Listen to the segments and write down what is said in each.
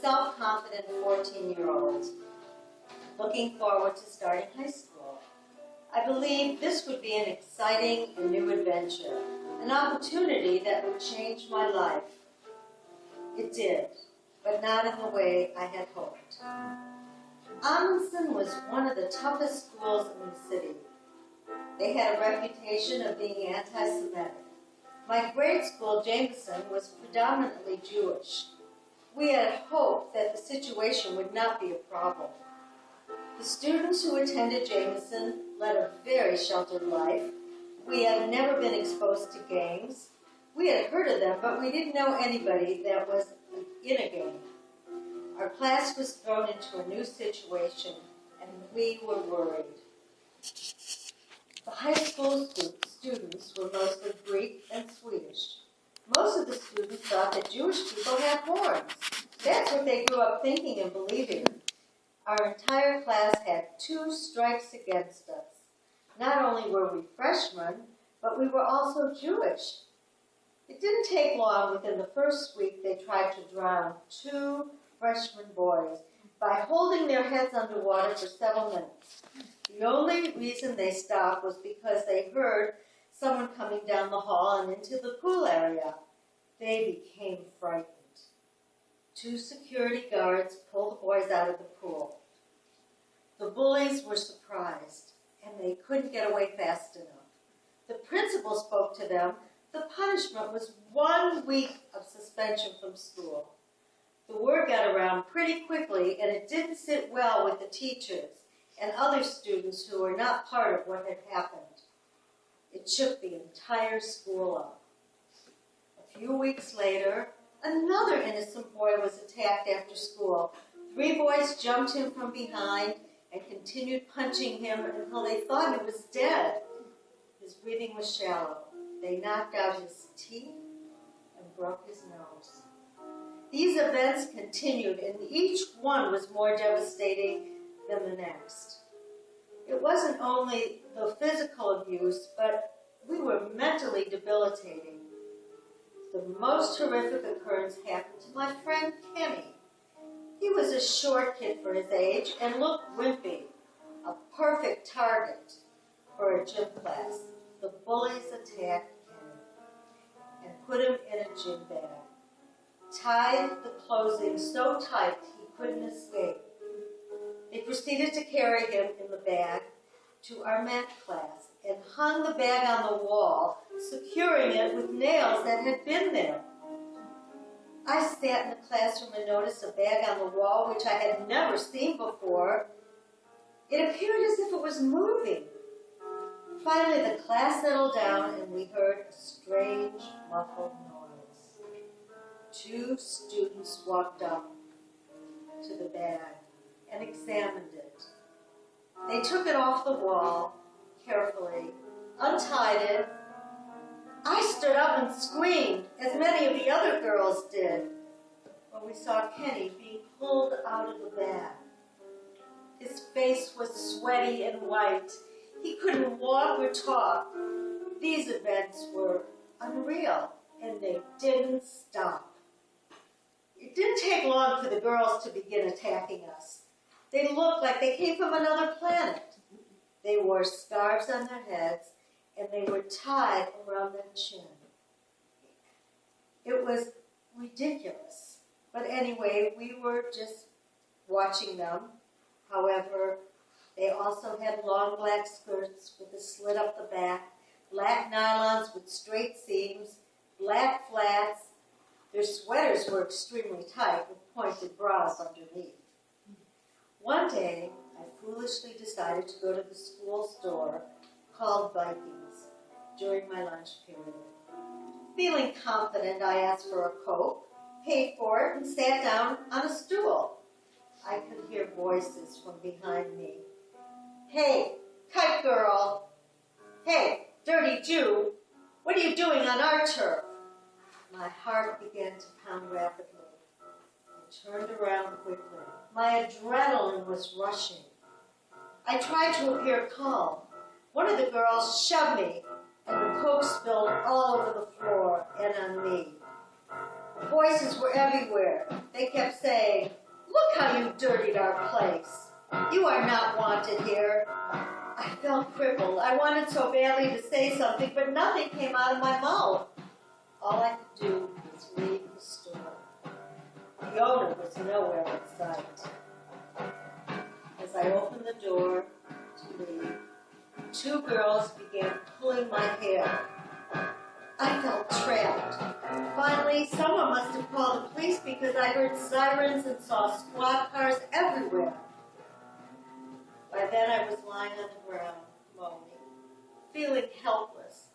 self-confident 14-year-old looking forward to starting high school. I believed this would be an exciting and new adventure, an opportunity that would change my life. It did, but not in the way I had hoped. Amundsen was one of the toughest schools in the city. They had a reputation of being anti-Semitic. My grade school, Jameson, was predominantly Jewish. We had hoped that the situation would not be a problem. The students who attended Jameson led a very sheltered life. We had never been exposed to gangs. We had heard of them, but we didn't know anybody that was in a gang. Our class was thrown into a new situation, and we were worried. The high school students were mostly Greek and Swedish. Most of the students thought that Jewish people had horns. That's what they grew up thinking and believing. Our entire class had 2 strikes against us. Not only were we freshmen, but we were also Jewish. It didn't take long. Within the first week, they tried to drown 2 freshman boys by holding their heads underwater for several minutes. The only reason they stopped was because they heard someone coming down the hall and into the pool area. They became frightened. 2 security guards pulled the boys out of the pool. The bullies were surprised, and they couldn't get away fast enough. The principal spoke to them. The punishment was 1 week of suspension from school. The word got around pretty quickly, and it didn't sit well with the teachers and other students who were not part of what had happened. It shook the entire school up. A few weeks later, another innocent boy was attacked after school. 3 boys jumped him from behind and continued punching him until they thought he was dead. His breathing was shallow. They knocked out his teeth and broke his nose. These events continued, and each one was more devastating than the next. It wasn't only the physical abuse, but we were mentally debilitating. The most horrific occurrence happened to my friend Kenny. He was a short kid for his age and looked wimpy, a perfect target for a gym class. The bullies attacked Kenny and put him in a gym bag, tied the clothing so tight he couldn't escape. They proceeded to carry him in the bag to our math class and hung the bag on the wall, securing it with nails that had been there. I sat in the classroom and noticed a bag on the wall which I had never seen before. It appeared as if it was moving. Finally, the class settled down and we heard a strange, muffled noise. 2 students walked up to the bag and examined it. They took it off the wall carefully, untied it. I stood up and screamed, as many of the other girls did, when we saw Kenny being pulled out of the bag. His face was sweaty and white. He couldn't walk or talk. These events were unreal, and they didn't stop. It didn't take long for the girls to begin attacking us. They looked like they came from another planet. They wore scarves on their heads, and they were tied around their chin. It was ridiculous. But anyway, we were just watching them. However, they also had long black skirts with a slit up the back, black nylons with straight seams, black flats. Their sweaters were extremely tight with pointed bras underneath. One day, I foolishly decided to go to the school store called Vikings during my lunch period. Feeling confident, I asked for a Coke, paid for it, and sat down on a stool. I could hear voices from behind me. "Hey, kite girl! Hey, dirty Jew! What are you doing on our turf?" My heart began to pound rapidly. I turned around quickly. My adrenaline was rushing. I tried to appear calm. One of the girls shoved me, and the Coke spilled all over the floor and on me. Voices were everywhere. They kept saying, "Look how you dirtied our place. You are not wanted here." I felt crippled. I wanted so badly to say something, but nothing came out of my mouth. All I could do was leave the store. The owner was nowhere in sight. As I opened the door to leave, two girls began pulling my hair. I felt trapped. Finally, someone must have called the police because I heard sirens and saw squad cars everywhere. By then I was lying on the ground, moaning, feeling helpless.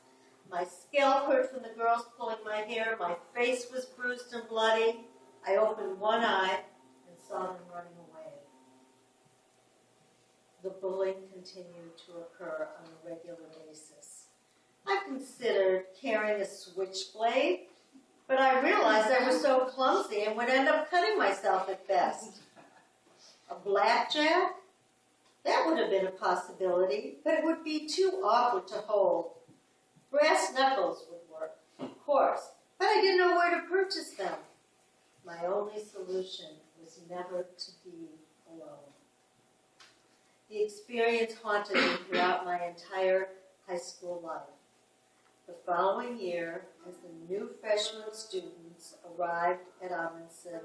My scalp hurt from the girls pulling my hair. My face was bruised and bloody. I opened one eye and saw them running away. The bullying continued to occur on a regular basis. I considered carrying a switchblade, but I realized I was so clumsy and would end up cutting myself at best. A blackjack? That would have been a possibility, but it would be too awkward to hold. Brass knuckles would work, of course, but I didn't know where to purchase them. My only solution was never to be alone. The experience haunted me throughout my entire high school life. The following year, as the new freshman students arrived at Amundsen,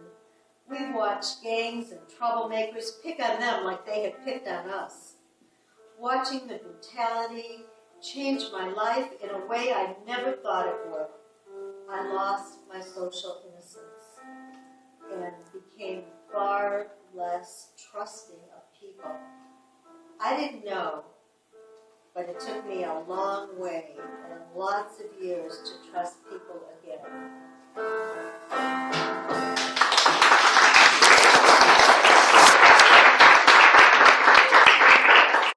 we watched gangs and troublemakers pick on them like they had picked on us. Watching the brutality changed my life in a way I never thought it would. I lost my social innocence and became far less trusting of people. I didn't know, but it took me a long way and lots of years to trust